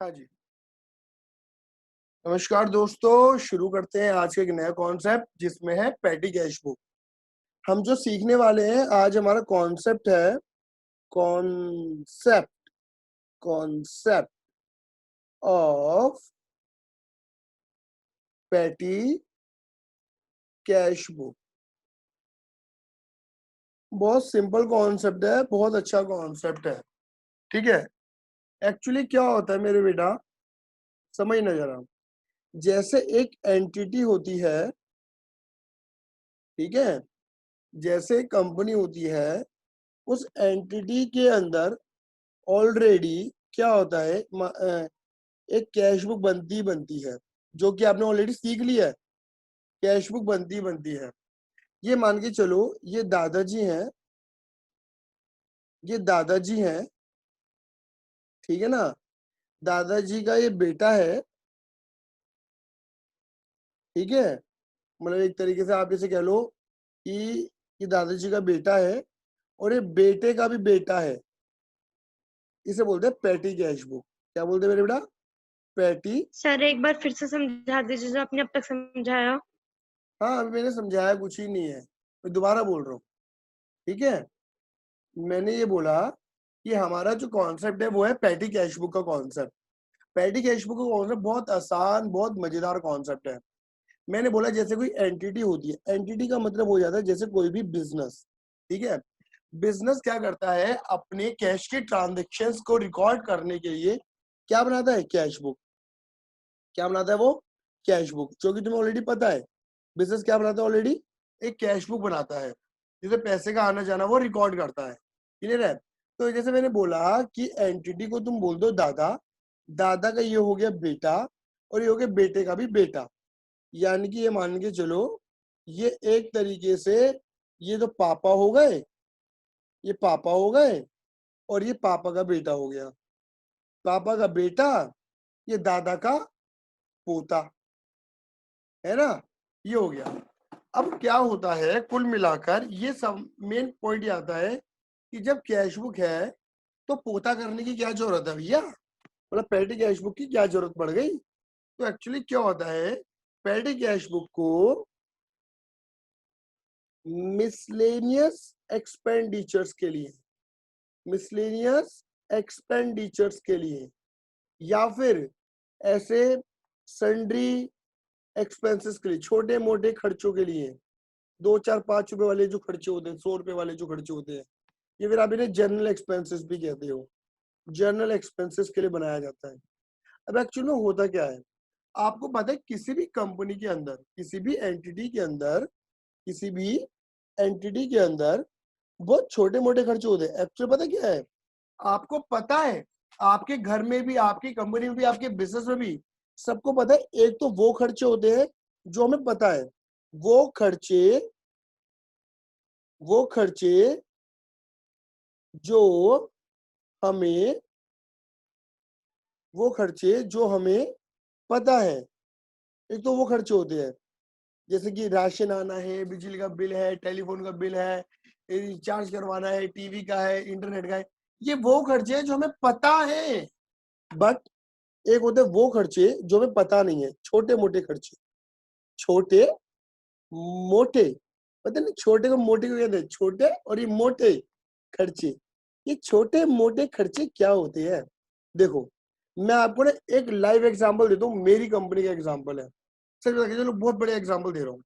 हाँ जी। नमस्कार दोस्तों, शुरू करते हैं आज के एक नया कॉन्सेप्ट जिसमें है पेटी कैश बुक। हम जो सीखने वाले हैं आज हमारा कॉन्सेप्ट है कॉन्सेप्ट कॉन्सेप्ट ऑफ पेटी कैश बुक। बहुत सिंपल कॉन्सेप्ट है, बहुत अच्छा कॉन्सेप्ट है। ठीक है। एक्चुअली क्या होता है मेरे बेटा, समझना जरा। जैसे एक एंटिटी होती है, ठीक है, जैसे कंपनी होती है, उस एंटिटी के अंदर ऑलरेडी क्या होता है, एक कैश बुक बनती है, जो कि आपने ऑलरेडी सीख लिया है। कैश बुक बनती है। ये मान के चलो, ये दादाजी हैं, ये दादाजी हैं, ठीक है ना। दादाजी का ये बेटा है, ठीक है। मतलब एक तरीके से आप इसे कह लो कि ये दादाजी का बेटा है और ये बेटे का भी बेटा है। इसे बोलते हैं पेटी कैश बुक। क्या बोलते हैं मेरे बेटा? पेटी। सर एक बार फिर से समझा दीजिए जो आपने अब तक समझाया। हाँ, अभी मैंने समझाया कुछ ही नहीं है, मैं दोबारा बोल रहा हूँ, ठीक है। मैंने ये बोला कि हमारा जो कॉन्सेप्ट है वो है पेटी कैश बुक का कॉन्सेप्ट। पेटी कैश बुक का कॉन्सेप्ट बहुत आसान, बहुत मजेदार कॉन्सेप्ट है। मैंने बोला जैसे कोई एंटिटी होती है, एंटिटी का मतलब हो जाता है जैसे कोई भी बिजनेस, ठीक है। बिजनेस क्या करता है, अपने कैश के ट्रांजेक्शन्स को रिकॉर्ड करने के लिए क्या बनाता है? Cash book. क्या बनाता है वो? कैश बुक, जो कि तुम्हें ऑलरेडी पता है। बिजनेस क्या बनाता है ऑलरेडी? एक कैश बुक बनाता है, जिसे पैसे का आना जाना वो रिकॉर्ड करता है। क्लियर है? तो जैसे मैंने बोला कि एंटिटी को तुम बोल दो दादा, दादा का ये हो गया बेटा और ये हो गया बेटे का भी बेटा। यानी कि ये मान के चलो, ये एक तरीके से ये तो पापा हो गए, ये पापा हो गए और ये पापा का बेटा हो गया। पापा का बेटा, ये दादा का पोता, है ना। ये हो गया। अब क्या होता है, कुल मिलाकर ये सब मेन पॉइंट ये आता है कि जब कैश बुक है तो पोता करने की क्या जरूरत है भैया? मतलब पेटी कैश बुक की क्या जरूरत पड़ गई? तो एक्चुअली क्या होता है, पेटी कैश बुक को मिसलेनियस एक्सपेंडिचर्स के लिए, मिसलेनियस एक्सपेंडिचर्स के लिए, या फिर ऐसे सन्ड्री एक्सपेंसेस के लिए, छोटे मोटे खर्चों के लिए, 2 4 5 रुपए वाले जो खर्चे होते हैं, 100 रुपए वाले जो खर्चे होते हैं, ये फिर आप इन्हें जनरल एक्सपेंसेस भी कहते हो। जनरल एक्सपेंसेस के लिए बनाया जाता है। अब एक्चुअली में होता क्या है, आपको पता है किसी भी कंपनी के अंदर, किसी भी एंटिटी के अंदर, किसी भी एंटिटी के अंदर बहुत छोटे मोटे खर्चे होते हैं। एक्चुअली पता क्या है, आपको पता है, आपके घर में भी, आपकी कंपनी में भी, आपके बिजनेस में भी सबको पता है। एक तो वो खर्चे होते हैं जो हमें पता है, वो खर्चे, वो खर्चे जो हमें, वो खर्चे जो हमें पता है। एक तो वो खर्चे होते हैं जैसे कि राशन आना है, बिजली का बिल है, टेलीफोन का बिल है, रिचार्ज करवाना है, टीवी का है, इंटरनेट का है। ये वो खर्चे हैं जो हमें पता है। बट एक होते हैं वो खर्चे जो हमें पता नहीं है, छोटे मोटे खर्चे। छोटे मोटे, पता नहीं छोटे को मोटे को कहते हैं, छोटे और ये मोटे खर्चे। ये छोटे मोटे खर्चे क्या होते हैं? देखो, मैं आपको ना एक लाइव एग्जांपल देता हूँ, मेरी कंपनी का एग्जांपल है। सच बता के चलो, बहुत बड़े एग्जांपल दे रहा हूँ,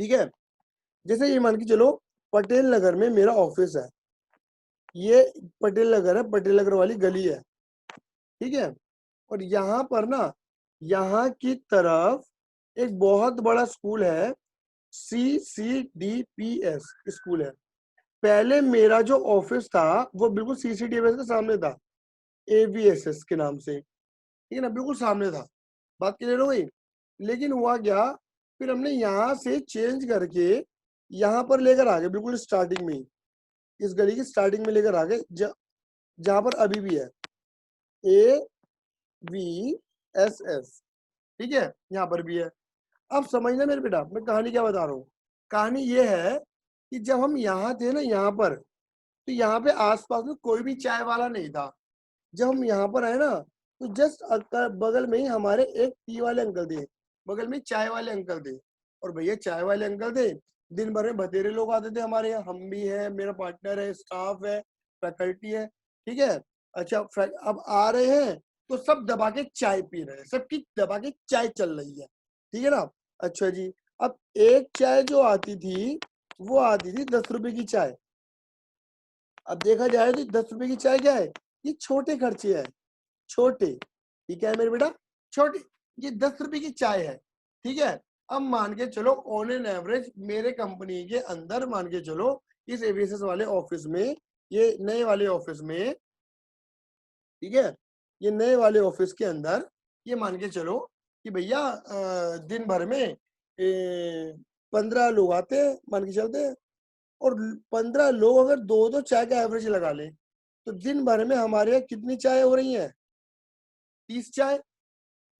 ठीक है। जैसे ये मान के चलो, पटेल नगर में मेरा ऑफिस है। ये पटेल नगर है, पटेल नगर वाली गली है, ठीक है। और यहाँ पर ना, यहाँ की तरफ एक बहुत बड़ा स्कूल है, CCDPS स्कूल है। पहले मेरा जो ऑफिस था वो बिल्कुल CCDPS के सामने था, AVSS के नाम से, ठीक है ना, बिल्कुल सामने था। बात क्लियर हो गई? लेकिन हुआ क्या, फिर हमने यहाँ से चेंज करके यहाँ पर लेकर आ गए, बिल्कुल स्टार्टिंग में ही, इस गली की स्टार्टिंग में लेकर आ गए, जहां पर अभी भी है AVSS, ठीक है, यहाँ पर भी है। अब समझना मेरे बेटा, मैं कहानी क्या बता रहा हूँ। कहानी ये है कि जब हम यहाँ थे ना, यहाँ पर, तो यहाँ पे आसपास में कोई भी चाय वाला नहीं था। जब हम यहाँ पर आए ना, तो जस्ट बगल में ही हमारे एक टी वाले अंकल थे, बगल में चाय वाले अंकल थे, और भैया चाय वाले अंकल थे, दिन भर में बतेरे लोग आते थे हमारे यहाँ, हम भी है, मेरा पार्टनर है, स्टाफ है, फैकल्टी है, ठीक है। अच्छा अब आ रहे हैं तो सब दबा के चाय पी रहे हैं, सबकी दबा के चाय चल रही है, ठीक है ना। अच्छा जी, अब एक चाय जो आती थी वो आती थी 10 रुपए की चाय। अब देखा जाए तो 10 रुपए की चाय क्या है, ये छोटे खर्चे है, छोटे, ठीक है मेरे बेटा, छोटे, ये 10 रुपए की चाय है, ठीक है। अब मान के चलो ऑन एन एवरेज मेरे कंपनी के अंदर मान के चलो इस एवीएसएस वाले ऑफिस में, ये नए वाले ऑफिस में, ठीक है, ये नए वाले ऑफिस के अंदर ये मान के चलो कि भैया दिन भर में 15 लोग आते हैं मान के चलते हैं, और 15 लोग अगर 2-2 चाय का एवरेज लगा ले तो दिन भर में हमारे यहाँ कितनी चाय हो रही है, 30 चाय।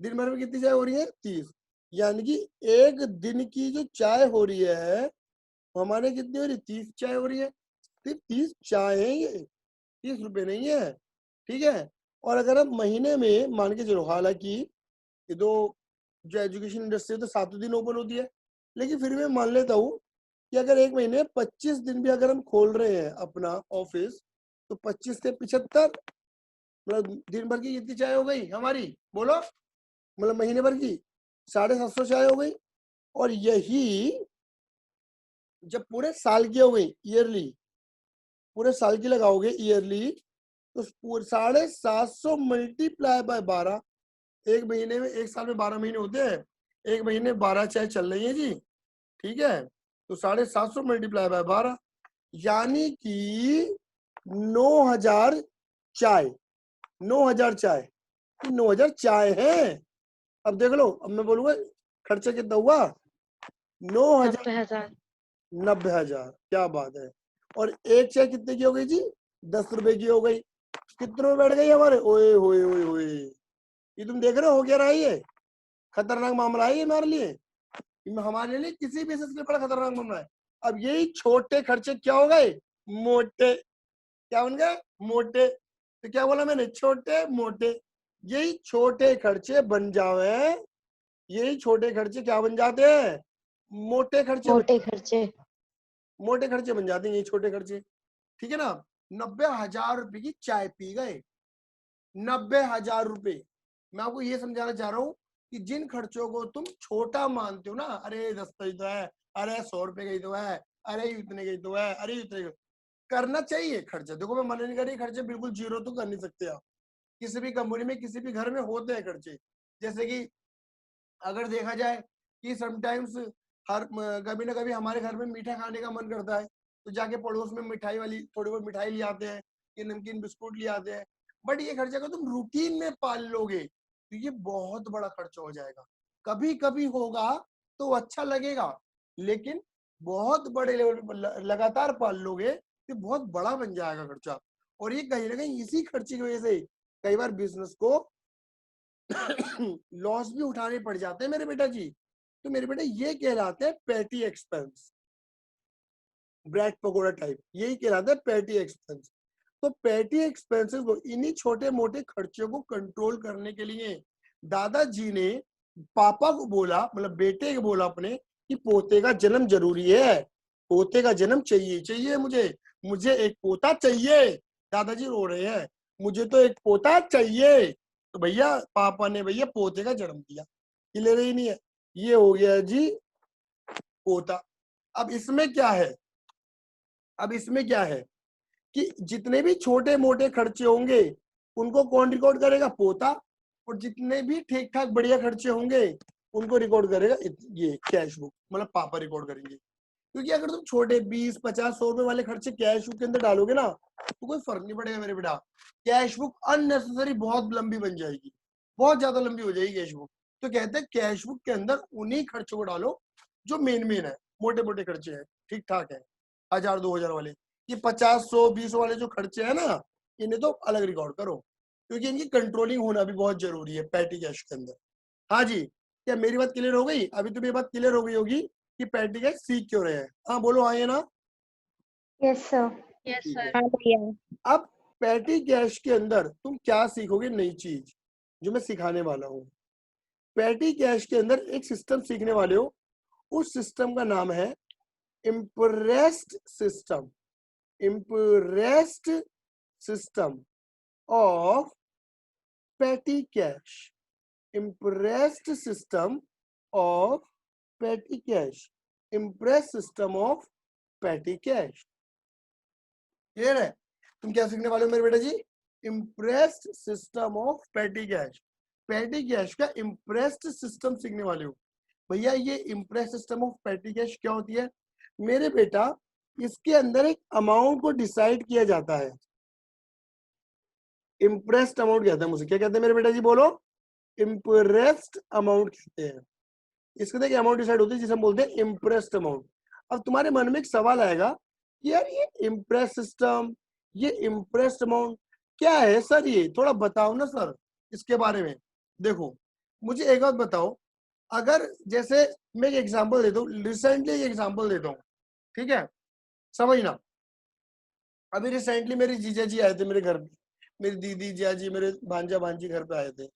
दिन भर में कितनी चाय हो रही है, 30। यानी कि एक दिन की जो चाय हो रही है वो हमारे कितनी हो रही है, 30 चाय हो रही है। सिर्फ 30 चाय है, ये 30 रुपए नहीं है, ठीक है। और अगर हम महीने में मान के चलो, हालांकि ये तो जो एजुकेशन इंडस्ट्री है तो 7 दिन ओपन होती है, लेकिन फिर भी मान लेता हूँ कि अगर एक महीने 25 दिन भी अगर हम खोल रहे हैं अपना ऑफिस, तो 25 से 75, मतलब दिन भर की कितनी चाय हो गई हमारी, बोलो, मतलब महीने भर की 750 चाय हो गई। और यही जब पूरे साल की हो गई, ईयरली, पूरे साल की लगाओगे ईयरली, तो 750 मल्टीप्लाई बाय 12, एक महीने में, एक साल में 12 महीने होते हैं, एक महीने 12 चाय चल रही है जी, ठीक है। तो 750 मल्टीप्लाई बाय 12, यानी कि 9000 चाय, 9000 चाय, 9000 चाय है। अब देख लो, अब मैं बोलूंगा खर्चा कितना हुआ, 9000, 90,000। 90,000, क्या बात है। और एक चाय कितने की हो गई जी, 10 रुपए की हो गई, कितने में बैठ गई हमारे, ओए होए होए होए, ये तुम देख रहे हो क्या रहा है, ये खतरनाक मामला है ये हमारे लिए, हमारे लिए किसी बिजनेस के लिए बड़ा खतरनाक मामला है। अब यही छोटे खर्चे क्या हो गए, मोटे, क्या बन गए, मोटे। तो क्या बोला मैंने, छोटे मोटे, यही छोटे खर्चे बन जावे, यही छोटे खर्चे क्या बन जाते हैं, मोटे खर्चे मोटे खर्चे। मोटे खर्चे बन जाते हैं ये छोटे खर्चे, ठीक है ना। 90,000 रुपए की चाय पी गए, 90,000 रुपए। मैं आपको ये समझाना चाह रहा हूँ कि जिन खर्चों को तुम छोटा मानते हो ना, अरे 10 ही तो है, अरे 100 रुपए का ही तो है, अरे इतने का ही तो है, अरे इतने का, करना चाहिए खर्चे। देखो मैं मना नहीं कर रही, खर्चे बिल्कुल जीरो तो कर नहीं सकते आप, किसी भी कंपनी में किसी भी घर में होते हैं खर्चे। जैसे कि अगर देखा जाए कि समटाइम्स हर कभी ना कभी हमारे घर में मीठा खाने का मन करता है, तो जाके पड़ोस में मिठाई वाली थोड़ी बहुत मिठाई ले आते हैं, ये नमकीन बिस्कुट ले आते हैं। बट ये खर्चा अगर तुम रूटीन में पाल लोगे तो ये बहुत बड़ा खर्चा हो जाएगा। कभी कभी होगा तो अच्छा लगेगा, लेकिन बहुत बड़े लेवल पर लगातार पाल लोगे तो बहुत बड़ा बन जाएगा खर्चा। और ये कहीं ना कहीं इसी खर्चे की वजह से कई बार बिजनेस को लॉस भी उठाने पड़ जाते हैं मेरे बेटा जी। तो मेरे बेटा ये कहलाते हैं petty expense, bread pakora type, यही कहलाता है पैटी एक्सपेंस। तो पैटी एक्सपेंसेस को, इन्हीं छोटे मोटे खर्चों को कंट्रोल करने के लिए दादाजी ने पापा को बोला, मतलब बेटे को बोला अपने, कि पोते का जन्म जरूरी है, पोते का जन्म चाहिए चाहिए, मुझे एक पोता चाहिए। दादाजी रो रहे हैं, मुझे तो एक पोता चाहिए। तो भैया पापा ने भैया पोते का जन्म दिया, ये ले रही नहीं है, ये हो गया जी पोता। अब इसमें क्या है, अब इसमें क्या है कि जितने भी छोटे मोटे खर्चे होंगे उनको कौन रिकॉर्ड करेगा, पोता। और जितने भी ठीक ठाक बढ़िया खर्चे होंगे उनको रिकॉर्ड करेगा ये कैश बुक, मतलब पापा रिकॉर्ड करेंगे। क्योंकि अगर तुम छोटे 20, 50, 100 रुपए वाले खर्चे कैश बुक के अंदर डालोगे ना तो कोई फर्क नहीं पड़ेगा मेरे बेटा, कैश बुक अननेसेसरी बहुत लंबी बन जाएगी, बहुत ज्यादा लंबी हो जाएगी कैश बुक। तो कहते हैं कैश बुक के अंदर उन्हीं खर्चों को डालो जो मेन मेन है, मोटे मोटे खर्चे हैं, ठीक ठाक है, 1000-2000 वाले। ये 50, 100, 20 वाले जो खर्चे हैं ना, इन्हें तो अलग रिकॉर्ड करो, क्योंकि इनकी कंट्रोलिंग होना भी बहुत जरूरी है पैटी कैश के अंदर। हाँ जी, क्या मेरी बात क्लियर हो गई, अभी तो ये बात क्लियर हो गई होगी कि पैटी कैश सीख क्यों रहे हैं। हाँ बोलो, हाँ ये ना, यस सर। ठीक है। हाँ भैया। अब पैटी कैश के अंदर तुम क्या सीखोगे नई चीज, जो मैं सिखाने वाला हूँ। पैटी कैश के अंदर एक सिस्टम सीखने वाले हो, उस सिस्टम का नाम है imprest system. Imprest system of petty cash. Imprest system of petty cash. Imprest system of petty cash. Clear है? तुम क्या सीखने वाले हो मेरे बेटा जी? Imprest system of petty cash. Petty cash का इम्प्रेस्ड सिस्टम सीखने वाले हो। भैया ये imprest system of petty cash क्या होती है मेरे बेटा? इसके अंदर एक अमाउंट को डिसाइड किया जाता है। इम्प्रेस्ड अमाउंट कहते हैं, मुझे क्या कहते हैं मेरे बेटा जी? बोलो। इम्प्रेस्ड अमाउंट कहते हैं। इसके अंदर एक अमाउंट डिसाइड होती है जिसे हम बोलते हैं इम्प्रेस्ड अमाउंट। अब तुम्हारे मन में एक सवाल आएगा कि यार ये इम्प्रेस सिस्टम, ये इम्प्रेस्ड अमाउंट क्या है सर? ये थोड़ा बताओ ना सर इसके बारे में। देखो मुझे एक बात बताओ, अगर जैसे मैं एक एग्जांपल देता हूँ, रिसेंटली एक एग्जांपल देता हूँ, ठीक है? समझना। अभी रिसेंटली मेरी जीजा जी आए थे मेरे घर पे, मेरी दीदी जीजा जी, मेरे भांजा भांजी घर पे आए थे।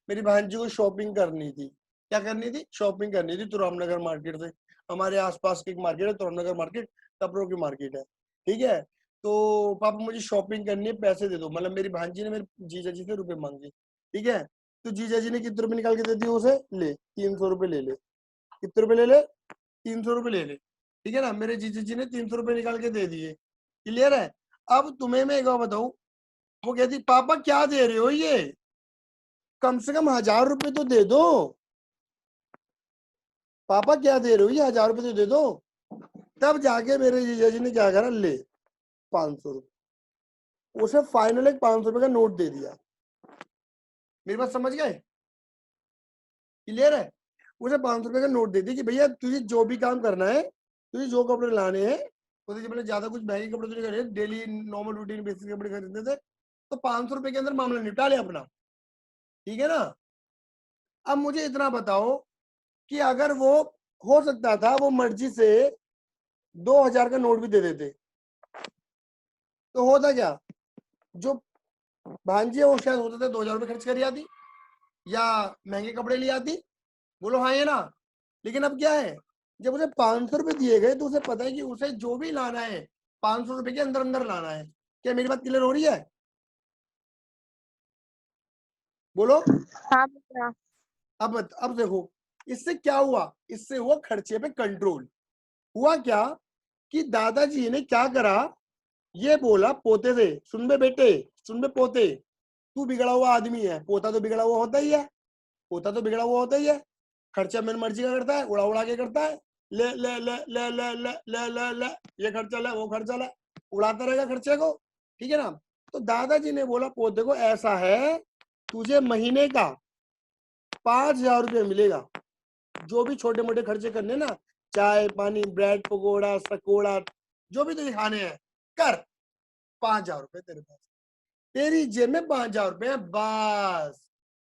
मेरी भांजी को शॉपिंग करनी थी। क्या करनी थी? शॉपिंग करनी थी तुरामनगर मार्केट से। हमारे आसपास की एक मार्केट है तुरामनगर मार्केट, कपड़ों की मार्केट है, ठीक है? तो पापा मुझे शॉपिंग करनी है, पैसे दे दो। मतलब मेरी भांजी ने मेरे जीजा जी से रुपए मांगे, ठीक है? तो जीजा जी ने कितने रुपए निकाल के दे दिए उसे? ले 300 रुपए ले ले। कितने रुपए ले ले? 300 रुपए ले ले, ठीक है ना? मेरे जीजा जी ने 300 रुपए निकाल के दे दिए। क्लियर है? अब तुम्हें मैं एक बात बताऊं, वो कहती पापा क्या दे रहे हो, ये कम से कम 1000 रुपए तो दे दो। पापा क्या दे रहे हो, ये 1000 रुपए तो दे दो। तब जाके मेरे जीजा जी ने क्या करा, ले 500 रुपए। उसे फाइनल एक 500 रुपए का नोट दे दिया। मेरी बात समझ गए? क्लियर है? उसे 500 रुपए का नोट दे दिया कि भैया तुझे जो भी काम करना है, तुझे जो कपड़े लाने हैं, तुझे मैंने ज्यादा कुछ महंगे कपड़े तुझे खरीदे, डेली नॉर्मल रूटीन बेसिस कपड़े खरीदने थे, तो 500 रुपए के अंदर मामला निपटा लिया अपना। ठीक है ना? अब मुझे इतना बताओ कि अगर वो हो सकता था वो मर्जी से 2000 का नोट भी दे देते, तो होता क्या? जो भांजी है वो शायद होता था 2000 रुपये खर्च कर आती या महंगे कपड़े ले आती। बोलो हाँ ये ना? लेकिन अब क्या है, जब उसे 500 रुपए दिए गए तो उसे पता है कि उसे जो भी लाना है 500 रुपए के अंदर अंदर लाना है। क्या मेरी बात क्लियर हो रही है? बोलो। हाँ भैया। अब देखो इससे क्या हुआ, इससे हुआ खर्चे पे कंट्रोल। हुआ क्या कि दादाजी ने क्या करा, ये बोला पोते से, सुन बे बेटे, सुन बे पोते, तू बिगड़ा हुआ आदमी है। पोता तो बिगड़ा हुआ होता ही है, पोता तो बिगड़ा हुआ होता ही है। खर्चा मेरी मर्जी का करता है, उड़ा उड़ा के करता है। ले ले ले ले ले ले ले ले ले ये खर्चा ले, वो खर्चा ले, उड़ाता रहेगा खर्चे को। ठीक है ना? तो दादाजी ने बोला पोते को, ऐसा है तुझे महीने का 5000 रुपये मिलेगा। जो भी छोटे मोटे खर्चे करने ना, चाय पानी, ब्रेड पकौड़ा सकोड़ा, जो भी तुझे खाने हैं कर। 5000 रुपये तेरे पास, तेरी जेब में 5000 रुपये है बस।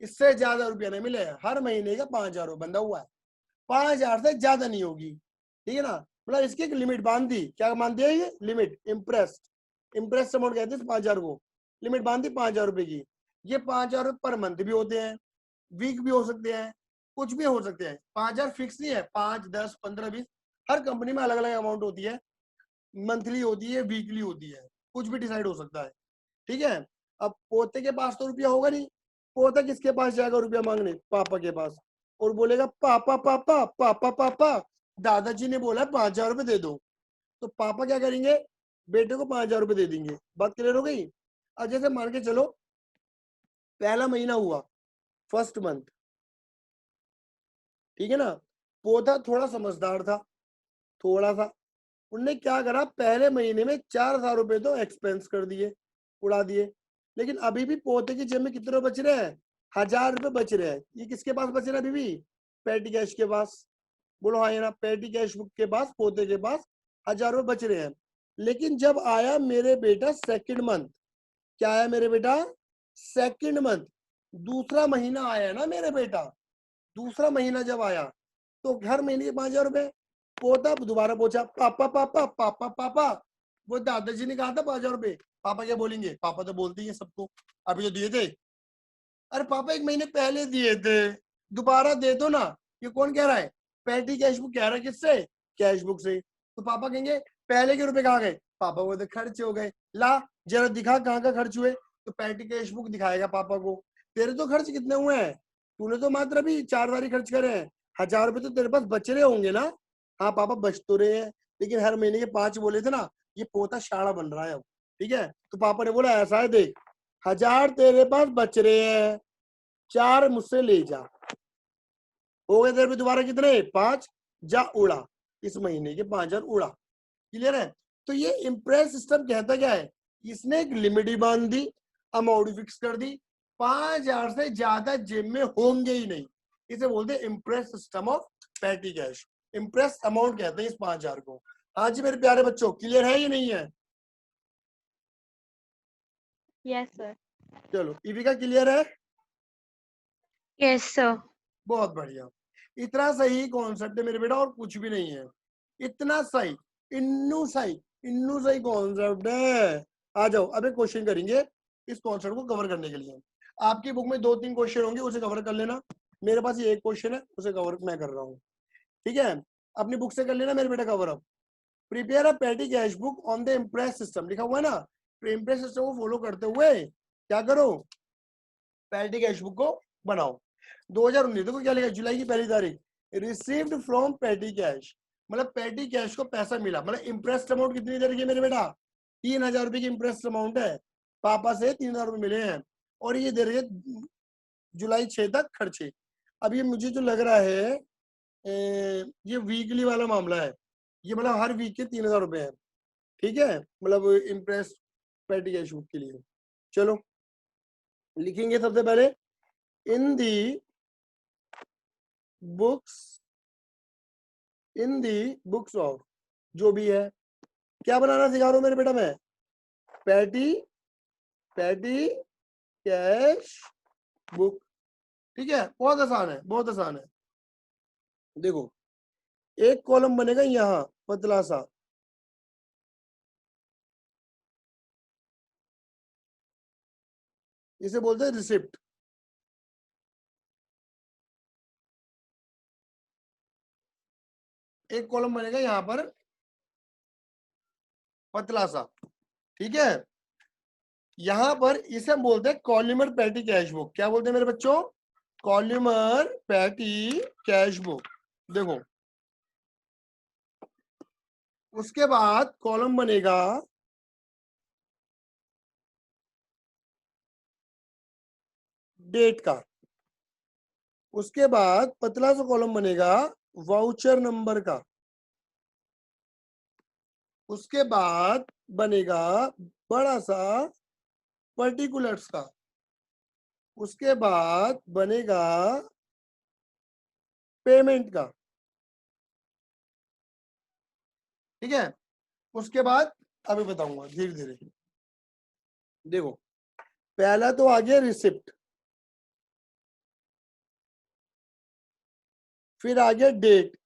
इससे ज्यादा रुपया नहीं मिले। हर महीने का 5000 रुपये बंधा हुआ है, 5000 से ज्यादा नहीं होगी। ठीक है ना? मतलब इसकी एक लिमिट बांध दी। क्या बांध दिया? ये लिमिट इम्प्रेस्ड अमाउंट कहते हैं 5000 को। लिमिट बांध दी 5000 रुपए की। ये 5000 रुपये पर मंथ भी होते हैं, वीक भी हो सकते हैं, कुछ भी हो सकते हैं। 5000 फिक्स नहीं है, 5 10 15 20, हर कंपनी में अलग अलग अमाउंट होती है। मंथली होती है, वीकली होती है, कुछ भी डिसाइड हो सकता है। ठीक है? अब पोते के पास तो रुपया होगा नहीं। पोता किसके पास जाएगा रुपया मांगने? पापा के पास। और बोलेगा पापा पापा पापा पापा, दादाजी ने बोला 5000 रुपये दे दो। तो पापा क्या करेंगे? बेटे को 5000 रुपये दे देंगे। बात क्लियर हो गई? अब जैसे मान के चलो पहला महीना हुआ, फर्स्ट मंथ, ठीक है ना? पोता थोड़ा समझदार था, थोड़ा सा। उनने क्या करा, पहले महीने में 4000 रुपये तो एक्सपेंस कर दिए, उड़ा दिए। लेकिन अभी भी पोते की जेब में कितने रुपए बच रहे हैं? 1000 रुपये बच रहे हैं। ये किसके पास बच रहे हैं? अभी भी पेटी कैश के पास। बोलो हाँ ये ना? पेटी कैश बुक के पास, पोते के पास 1000 रुपये बच रहे हैं। लेकिन जब आया मेरे बेटा सेकंड मंथ, क्या आया मेरे बेटा? सेकंड मंथ, दूसरा महीना आया ना मेरे बेटा। दूसरा महीना जब आया तो हर महीने के 5000 रुपए। पोता दोबारा पूछा पापा पापा पापा पापा, वो दादाजी ने कहा था 5000 रुपए। पापा क्या बोलेंगे? पापा तो बोलते ही है सबको, अभी जो दिए थे अरे पापा 1 महीने पहले दिए थे, दोबारा दे दो ना। ये कौन कह रहा है? पैटी कैश बुक कह रहा है। किससे? कैश बुक से। तो पापा कहेंगे पहले के रुपए कहाँ गए? पापा वो तो खर्च हो गए। ला जरा दिखा कहाँ का खर्च हुए। तो पैटी कैश बुक दिखाएगा पापा को। तेरे तो खर्च कितने हुए हैं? तूने तो मात्र अभी 4 बारी खर्च करे हैं। 1000 रुपए तो तेरे पास बच रहे होंगे ना? हाँ पापा बच तो रहे हैं, लेकिन हर महीने के 5 बोले थे ना, ये पोता शाड़ा बन रहा है अब। ठीक है, तो पापा ने बोला ऐसा है देख, 1000 तेरे पास बच रहे हैं, 4 मुझसे ले जा। हो गए तेरे पे दोबारा कितने? 5। जा उड़ा, इस महीने के 5000 उड़ा। क्लियर है? तो ये इम्प्रेस सिस्टम कहता क्या है? इसने एक लिमिट ही बांध दी, अमाउंट फिक्स कर दी, 5000 से ज्यादा जेब में होंगे ही नहीं। इसे बोलते हैं impress system of petty cash. Impress amount कहते हैं इस 5000 को। हाँ जी मेरे प्यारे बच्चों, क्लियर है या नहीं है? Yes sir. चलो इविका क्लियर है? Yes sir. बहुत बढ़िया। इतना सही कॉन्सेप्ट है मेरे बेटा, और कुछ भी नहीं है। इतना सही, इन्नू सही कॉन्सेप्ट है। आ जाओ, अब एक क्वेश्चन करेंगे इस कॉन्सेप्ट को कवर करने के लिए। आपकी बुक में 2-3 क्वेश्चन होंगे, उसे कवर कर लेना। मेरे पास ये एक क्वेश्चन है, उसे कवर मैं कर रहा हूँ। ठीक है, अपनी बुक से कर लेना मेरे बेटा कवर। अब प्रिपेयर अ पेटी cash book on the impress system, लिखा हुआ है ना। इम्प्रेस सिस्टम को फॉलो करते हुए क्या करो? पेटी कैश बुक को बनाओ। 2019 देखो क्या लिखा, जुलाई की 1 तारीख, रिसीव्ड फ्रॉम पेटी कैश, मतलब पेटी कैश को पैसा मिला। मतलब इम्प्रेस्ड अमाउंट कितनी दे रही है मेरे बेटा? 3000 रुपए की इम्प्रेस्ड अमाउंट है। पापा से 3000 रुपए मिले हैं, और ये दे रही है जुलाई 6 तक खर्चे। अब ये मुझे जो लग रहा है ये वीकली वाला मामला है। ये मतलब हर वीक के 3000 रुपए है। ठीक है, मतलब इम्प्रेस पेटी कैश बुक के लिए। चलो लिखेंगे सबसे पहले, इन दी बुक्स ऑफ, जो भी है। क्या बनाना सिखा रहा हूं मेरे बेटा मैं? Petty cash book. ठीक है, बहुत आसान है, बहुत आसान है। देखो एक कॉलम बनेगा यहां पतला सा, इसे बोलते हैं रिसिप्ट। एक कॉलम बनेगा यहां पर पतला सा। ठीक है, यहां पर इसे हम बोलते हैं कॉल्यूमर पैटी कैश बुक। क्या बोलते हैं मेरे बच्चों? कॉल्यूमर पैटी कैश बुक। देखो उसके बाद कॉलम बनेगा डेट का। उसके बाद पतला सा कॉलम बनेगा वाउचर नंबर का। उसके बाद बनेगा बड़ा सा पर्टिकुलर्स का। उसके बाद बनेगा पेमेंट का। ठीक है, उसके बाद अभी बताऊंगा धीरे धीरे। देखो पहला तो आ गया रिसिप्ट, फिर आ गया डेट,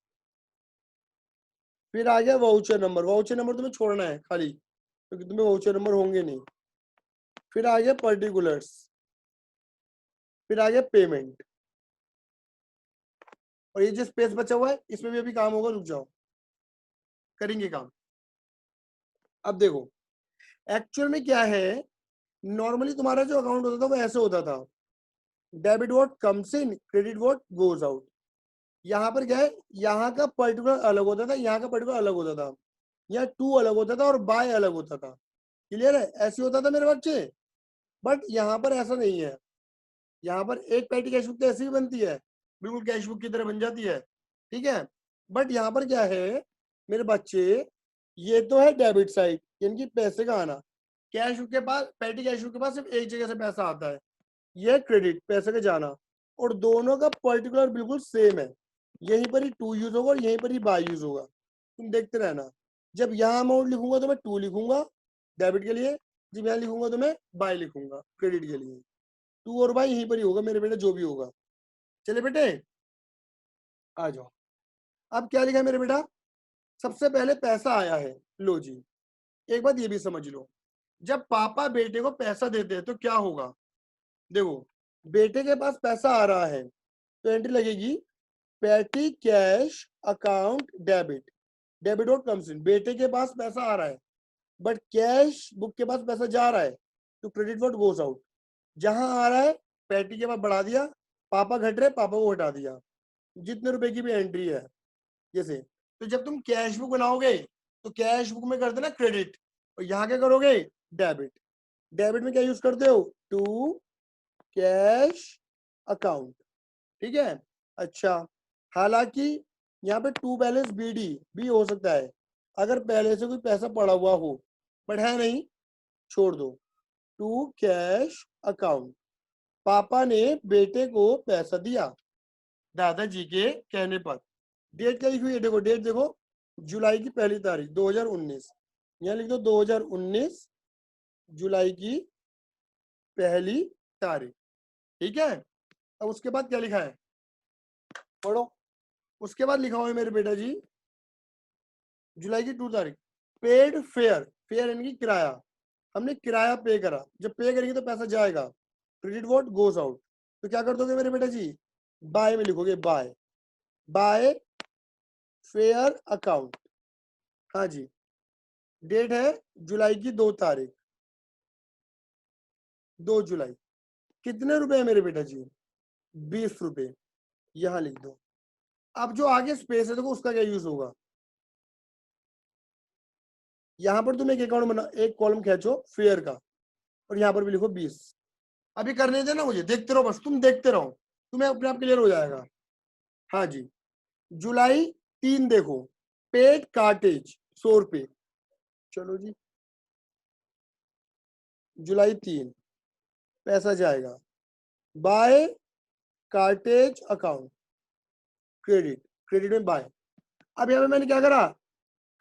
फिर आ गया वाउचर नंबर। वाउचर नंबर तुम्हें छोड़ना है खाली, क्योंकि तुम्हें वाउचर नंबर होंगे नहीं। फिर आ गया पर्टिकुलर्स, फिर आ गया पेमेंट, और ये जो स्पेस बचा हुआ है इसमें भी अभी काम होगा, रुक जाओ करेंगे काम। अब देखो एक्चुअल में क्या है, नॉर्मली तुम्हारा जो अकाउंट होता था वो ऐसे होता था, debit what comes in, credit what goes out. यहाँ पर क्या है, यहाँ का पर्टिकुलर अलग होता था, यहाँ का पर्टिकुलर अलग होता था, यहाँ टू अलग होता था और बाय अलग होता था। क्लियर है? ऐसे होता था मेरे बच्चे। बट यहाँ पर ऐसा नहीं है। यहाँ पर एक पैटी कैश बुक तो ऐसी भी बनती है, बिल्कुल कैश बुक की तरह बन जाती है। ठीक है, बट यहाँ पर क्या है मेरे बच्चे, ये तो है डेबिट साइड, यानी कि पैसे का आना। कैश बुक के पास, पैटी कैश बुक के पास सिर्फ एक जगह से पैसा आता है, ये क्रेडिट, पैसे का जाना। और दोनों का पर्टिकुलर बिल्कुल सेम है, यहीं पर ही टू यूज होगा और यहीं पर ही बाय यूज होगा। तुम देखते रहना, जब यहाँ अमाउंट लिखूंगा तो मैं टू लिखूंगा डेबिट के लिए, जब यहाँ लिखूंगा तो मैं बाय लिखूंगा क्रेडिट के लिए। टू और बाय यहीं पर ही होगा मेरे बेटे, जो भी होगा। चले बेटे आ जाओ। अब क्या लिखा है मेरे बेटा? सबसे पहले पैसा आया है, लो जी। एक बात ये भी समझ लो, जब पापा बेटे को पैसा देते हैं तो क्या होगा? देखो बेटे के पास पैसा आ रहा है तो एंट्री लगेगी पेटी cash account debit, debit what comes in. बेटे के पास पैसा आ रहा है बट कैश बुक के पास पैसा जा रहा है तो क्रेडिट वॉट गोस आउट। जहां आ रहा है पेटी के पास बढ़ा दिया, पापा घट रहे पापा को हटा दिया, जितने रुपए की भी एंट्री है जैसे। तो जब तुम कैश बुक बनाओगे तो कैश बुक में कर देना क्रेडिट और यहाँ क्या करोगे डेबिट। डेबिट में क्या यूज करते हो टू कैश अकाउंट, ठीक है। अच्छा, हालांकि यहाँ पे टू बैलेंस बीडी भी हो सकता है अगर पहले से कोई पैसा पड़ा हुआ हो, बट है नहीं, छोड़ दो। टू कैश अकाउंट, पापा ने बेटे को पैसा दिया दादाजी के कहने पर। डेट क्या लिखी हुई है देखो, डेट देखो जुलाई की 1 तारीख 2019, यहाँ लिख दो 2019 जुलाई की 1 तारीख, ठीक है। अब उसके बाद क्या लिखा है पढ़ो। उसके बाद लिखा हुआ है मेरे बेटा जी जुलाई की 2 तारीख, पेड फेयर, फेयर यानी कि किराया, हमने किराया पे करा, जब पे करेंगे तो पैसा जाएगा, क्रेडिट वॉट गोज आउट। तो क्या कर दोगे मेरे बेटा जी बाय में लिखोगे बाय, बाय फेयर अकाउंट। हाँ जी, डेट है जुलाई की 2 तारीख, 2 जुलाई। कितने रुपए है मेरे बेटा जी 20 रुपए, यहां लिख दो। अब जो आगे स्पेस है देखो उसका क्या यूज होगा, यहां पर तुम एक अकाउंट बना, एक कॉलम खींचो फेयर का और यहां पर भी लिखो 20। अभी करने देना मुझे, देखते रहो बस, तुम देखते रहो, तुम्हें अपने आप क्लियर हो जाएगा। हाँ जी, जुलाई 3 देखो, पेड कार्टेज 100 रुपए, चलो जी जुलाई 3 पैसा जाएगा, by cartage account credit, credit में बाय। अब यहाँ पे मैंने क्या करा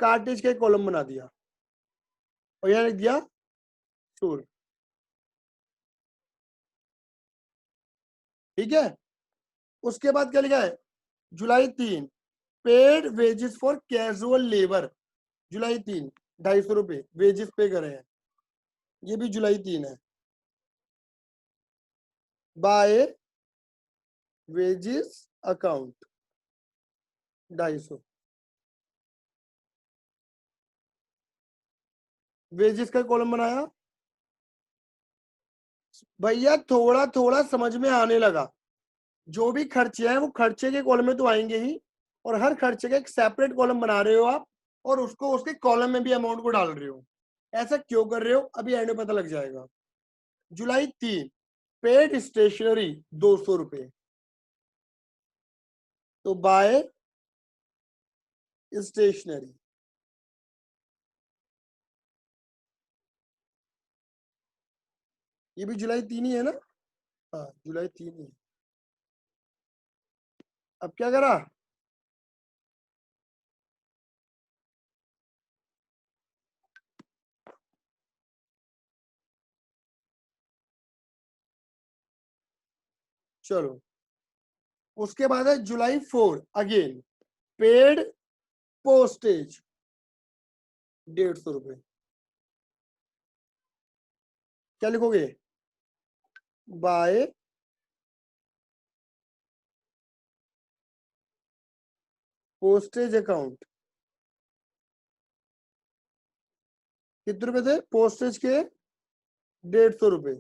कार्टेज का एक कॉलम बना दिया और यहाँ लिख दिया 100, ठीक है। उसके बाद क्या लिखा है July 3 paid wages for casual labour, July 3 250 रुपए वेजेस पे करे हैं, ये भी जुलाई 3 है, बाय वेजेस अकाउंट 250, वेजेस का कॉलम बनाया भैया, थोड़ा थोड़ा समझ में आने लगा। जो भी खर्चे हैं वो खर्चे के कॉलम में तो आएंगे ही, और हर खर्चे का एक सेपरेट कॉलम बना रहे हो आप और उसको उसके कॉलम में भी अमाउंट को डाल रहे हो। ऐसा क्यों कर रहे हो अभी एंड में पता लग जाएगा। जुलाई 3 पेड स्टेशनरी 200 रुपए, तो बाय स्टेशनरी, ये भी जुलाई 3 ही है ना, हाँ जुलाई 3 ही है। अब क्या करा चलो, उसके बाद है जुलाई 4 अगेन पेड पोस्टेज 150 रुपए, क्या लिखोगे बाय पोस्टेज अकाउंट। कितने रुपए थे पोस्टेज के 150 रुपए,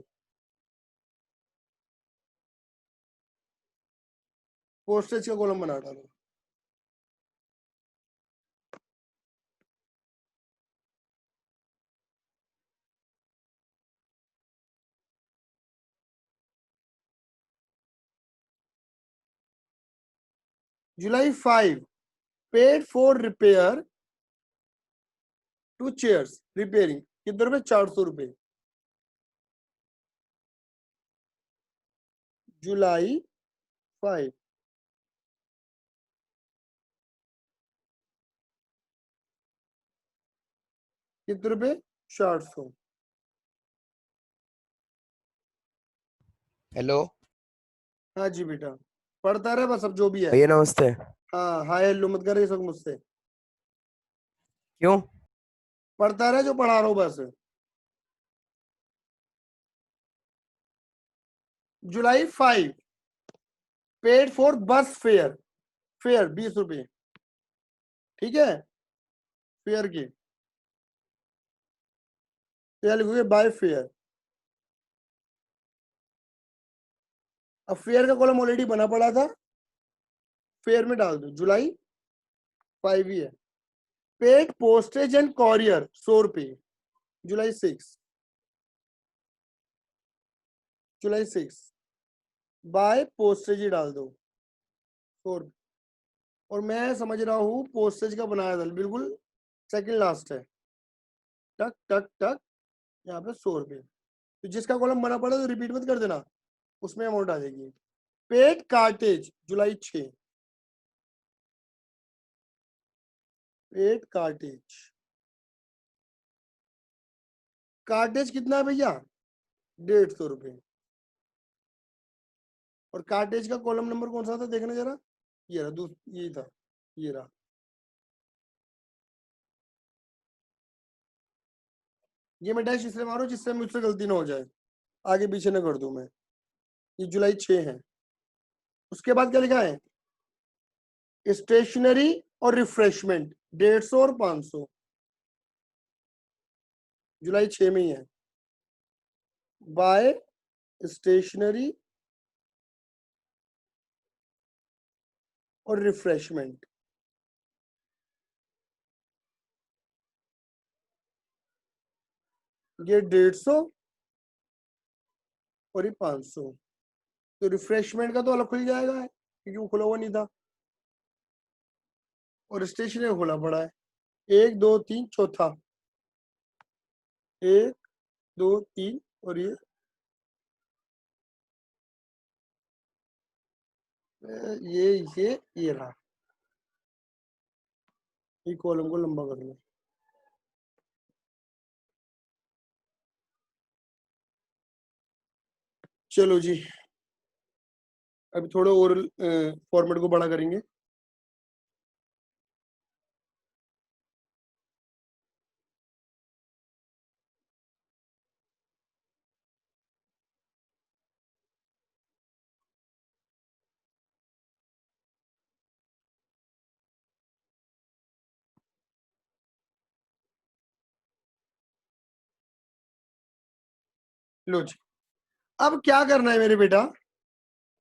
पोस्टेज का कॉलम बना डालो। July 5 paid for repair two chairs repairing, कितने रुपए 400 रुपए, जुलाई 5 कितने रुपए 400। हेलो हाँ जी बेटा, पढ़ता रहे बस, अब जो भी है। भैया नमस्ते। हाँ हाय हेलो मत कर ये सब मुझसे, क्यों? पढ़ता रहे जो पढ़ा रहा हूँ बस। जुलाई 5 पेड फॉर बस फेयर, फेयर 20 रुपये, ठीक है, फेयर की क्या लिखोगे, बाय फेयर। अब फेयर का कॉलम ऑलरेडी बना पड़ा था, फेयर में डाल दो, जुलाई 5 ही है। पेड पोस्टेज एंड कॉरियर 100 रुपये, जुलाई 6, जुलाई 6 बाय पोस्टेज ही डाल दो 100 रुपये। और मैं समझ रहा हूं पोस्टेज का बनाया था, बिल्कुल सेकंड लास्ट है, टक टक टक, यहाँ पे 100 रुपये। तो जिसका कॉलम बना पड़ा तो रिपीट मत कर देना, उसमें अमाउंट आ जाएगी। पेड कार्टेज जुलाई 6, पेड कार्टेज, कार्टेज कितना है भैया, 150 रुपये। और कार्टेज का कॉलम नंबर कौन सा था देखना जरा, ये रहा, यही था, ये रहा। ये मैं डैश इसलिए मारू जिससे मुझसे गलती ना हो जाए, आगे पीछे ना कर दूं मैं। ये जुलाई 6 है। उसके बाद क्या लिखा है, स्टेशनरी और रिफ्रेशमेंट 150 और 500, जुलाई 6 में ही है। बाय स्टेशनरी और रिफ्रेशमेंट, ये 150 और ये 500। तो रिफ्रेशमेंट का तो अलग खुल जाएगा क्योंकि वो खुला हुआ नहीं था, और स्टेशनरी खुला पड़ा है। 1 2 3 चौथा, 1 2 3 और ये रहा, ये कॉलम को लंबा कर लो। चलो जी, अभी थोड़ा और फॉर्मेट को बड़ा करेंगे। लो जी, अब क्या करना है मेरे बेटा,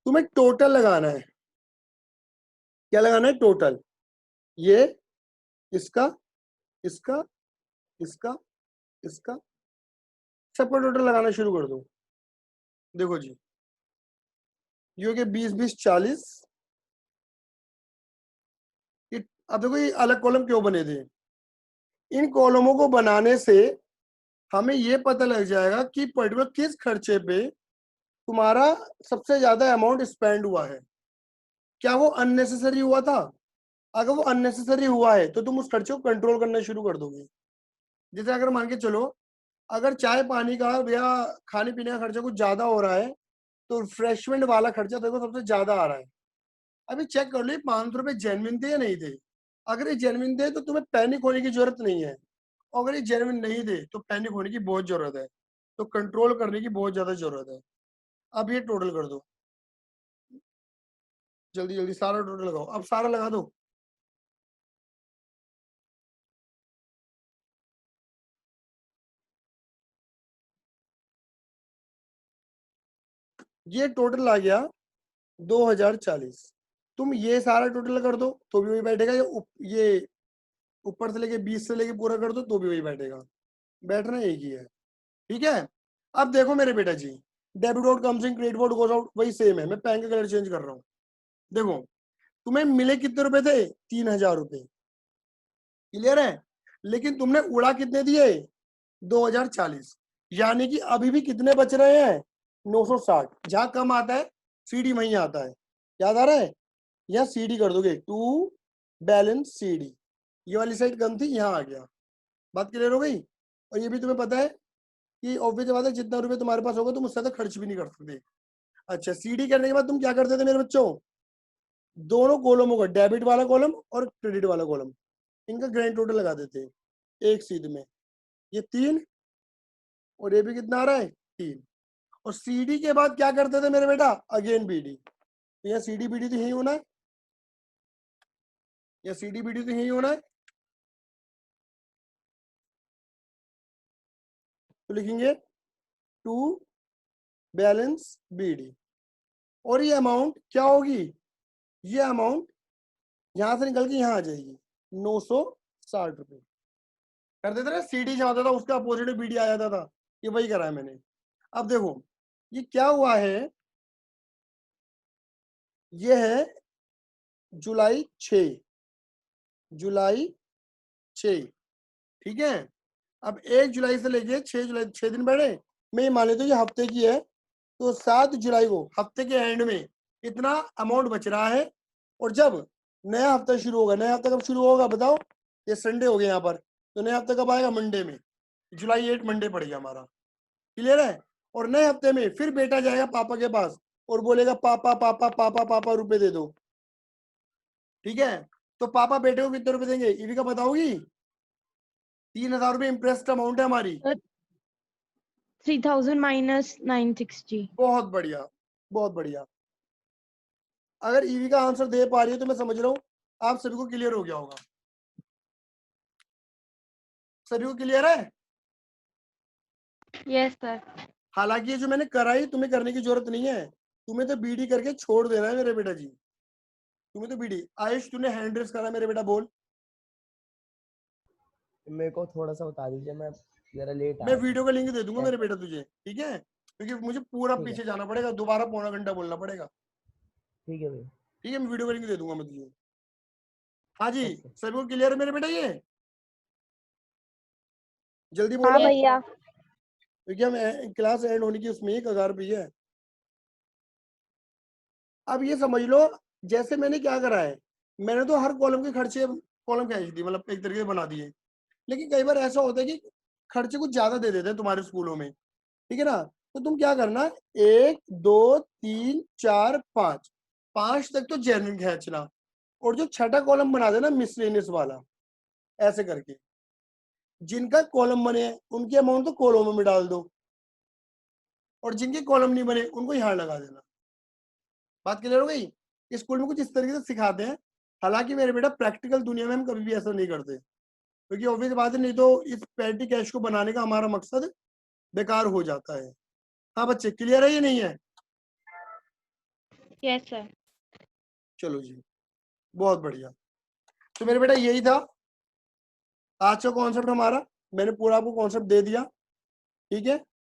तुम्हें टोटल लगाना है। क्या लगाना है, टोटल। ये इसका, इसका, इसका, इसका, सबका टोटल लगाना शुरू कर दो। देखो जी, ये हो गया 20 20 40। अब देखो ये अलग कॉलम क्यों बने थे, इन कॉलमों को बनाने से हमें ये पता लग जाएगा कि पर्टिकुलर किस खर्चे पे तुम्हारा सबसे ज्यादा अमाउंट स्पेंड हुआ है। क्या वो अननेसेसरी हुआ था? अगर वो अननेसेसरी हुआ है तो तुम उस खर्चे को कंट्रोल करना शुरू कर दोगे। जैसे अगर मान के चलो, अगर चाय पानी का या खाने पीने का खर्चा कुछ ज्यादा हो रहा है तो रिफ्रेशमेंट वाला खर्चा देखो सबसे ज्यादा आ रहा है। अभी चेक कर लो 500 रुपये जेनविन थे या नहीं थे। अगर ये जेनविन थे तो तुम्हें पैनिक होने की जरूरत नहीं है, और अगर ये जेनविन नहीं थे तो पैनिक होने की बहुत जरूरत है, तो कंट्रोल करने की बहुत ज्यादा जरूरत है। अब ये टोटल कर दो, जल्दी जल्दी सारा टोटल लगाओ, अब सारा लगा दो। ये टोटल आ गया 2040। तुम ये सारा टोटल कर दो तो भी वही बैठेगा, ये ऊपर से लेके 20 से लेके पूरा कर दो तो भी वही बैठेगा, बैठना एक ही है, ठीक है। अब देखो मेरे बेटा जी, debit out comes in, credit out goes out, वही सेम है, मैं पेन का कलर चेंज कर रहा हूँ। देखो तुम्हें मिले कितने रुपए थे, 3000 रुपए, क्लियर है। लेकिन तुमने उड़ा कितने दिए, 2040, यानी कि अभी भी कितने बच रहे हैं, 960। जहां कम आता है सीडी वहीं आता है, याद आ रहा है, यहाँ सीडी कर दोगे, टू बैलेंस सीडी, ये वाली साइड कम थी, यहाँ आ गया। बात क्लियर हो गई। और ये भी तुम्हें पता है कि ऑब्वियस बात है, जितना रुपए तुम्हारे पास होगा तुम उससे ज्यादा खर्च भी नहीं कर सकते। अच्छा, सीडी करने के बाद तुम क्या करते थे मेरे बच्चों, दोनों कॉलमों का, डेबिट वाला कॉलम और क्रेडिट वाला कॉलम, इनका ग्रैंड टोटल लगा देते एक सीध में, ये 3 और ये भी कितना आ रहा है, 3। और CD के बाद क्या करते थे मेरे बेटा, अगेन BD। तो यहाँ CD BD तो यही होना है, या CD BD तो यही होना है। तो लिखेंगे टू बैलेंस BD, और ये अमाउंट क्या होगी, ये अमाउंट यहां से निकल के यहां आ जाएगी 960 रुपए। कर देते ना, CD जहां होता था उसका अपोजिट BD आ जाता था, ये वही करा है मैंने। अब देखो ये क्या हुआ है, ये है जुलाई 6, जुलाई 6, ठीक है। अब 1 जुलाई से लेके 6 जुलाई, 6 दिन बढ़े, मैं ये मान लेता हूँ ये हफ्ते की है, तो 7 जुलाई को हफ्ते के एंड में इतना अमाउंट बच रहा है। और जब नया हफ्ता शुरू होगा, नया हफ्ता कब शुरू होगा बताओ, ये संडे हो गया यहाँ पर, तो नया हफ्ता कब आएगा, मंडे में, जुलाई 8 मंडे पड़ गया हमारा, क्लियर है। और नए हफ्ते में फिर बेटा जाएगा पापा के पास और बोलेगा पापा पापा पापा पापा रुपए दे दो, ठीक है। तो पापा बेटे को कितने रुपए देंगे, इविका बताओगी। 3000 रुपए इंटरेस्ट अमाउंट है हमारी। 3000 minus 960. बहुत बढ़िया, बहुत बढ़िया। अगर ईवी का आंसर दे पा रही है तो मैं समझ रहा हूँ आप सभी को क्लियर हो गया होगा। सभी को क्लियर है। Yes, sir. हालांकि ये जो मैंने कराई तुम्हें करने की जरूरत नहीं है, तुम्हें तो BD करके छोड़ देना है मेरे बेटा जी, तुम्हें तो BD। आयुष तूने हैंड रेस करा मेरे बेटा, बोल। मेरे को थोड़ा सा बता दीजिए, मैं जरा लेट मैं आया वीडियो था। का लिंक दे दूंगा मेरे बेटा तुझे, ठीक है, क्योंकि मुझे पूरा ठीक है। पीछे जाना पड़ेगा, दोबारा पौना घंटा बोलना पड़ेगा, ठीक है भैया। ठीक है। मैं वीडियो का लिंक दे दूंगा मैं तुझे। हाँ जी, ओके। सभी को क्लियर है मेरे बेटा ये, जल्दी हाँ बोलो, भैया। क्योंकि हम क्लास एंड होने की उसमें ही कगार पे है। अब ये समझ लो, जैसे मैंने क्या करा है, मैंने तो हर कॉलम के खर्चे कॉलम खींच दी, मतलब एक तरीके से बना दिए। लेकिन कई बार ऐसा होता है कि खर्चे कुछ ज्यादा दे देते हैं तुम्हारे स्कूलों में, ठीक है ना। तो तुम क्या करना, 1 2 3 4 5, 5 तक तो जेन्युइन खींचना, और जो छठा कॉलम बना देना मिसलेनियस वाला, ऐसे करके जिनका कॉलम बने उनकी अमाउंट तो कॉलम में डाल दो, और जिनके कॉलम नहीं बने उनको यहाँ लगा देना। बात क्लियर हो गई। स्कूल में कुछ इस तरीके से सिखाते हैं, हालांकि मेरे बेटा प्रैक्टिकल दुनिया में हम कभी भी ऐसा नहीं करते, क्योंकि ऑब्वियस बात है, नहीं तो इस पेटी कैश को बनाने का हमारा मकसद बेकार हो जाता है। हाँ बच्चे, क्लियर है ये नहीं है। Yes, sir. चलो जी, बहुत बढ़िया। तो मेरे बेटा यही था आज का कॉन्सेप्ट हमारा, मैंने पूरा आपको कॉन्सेप्ट दे दिया, ठीक है।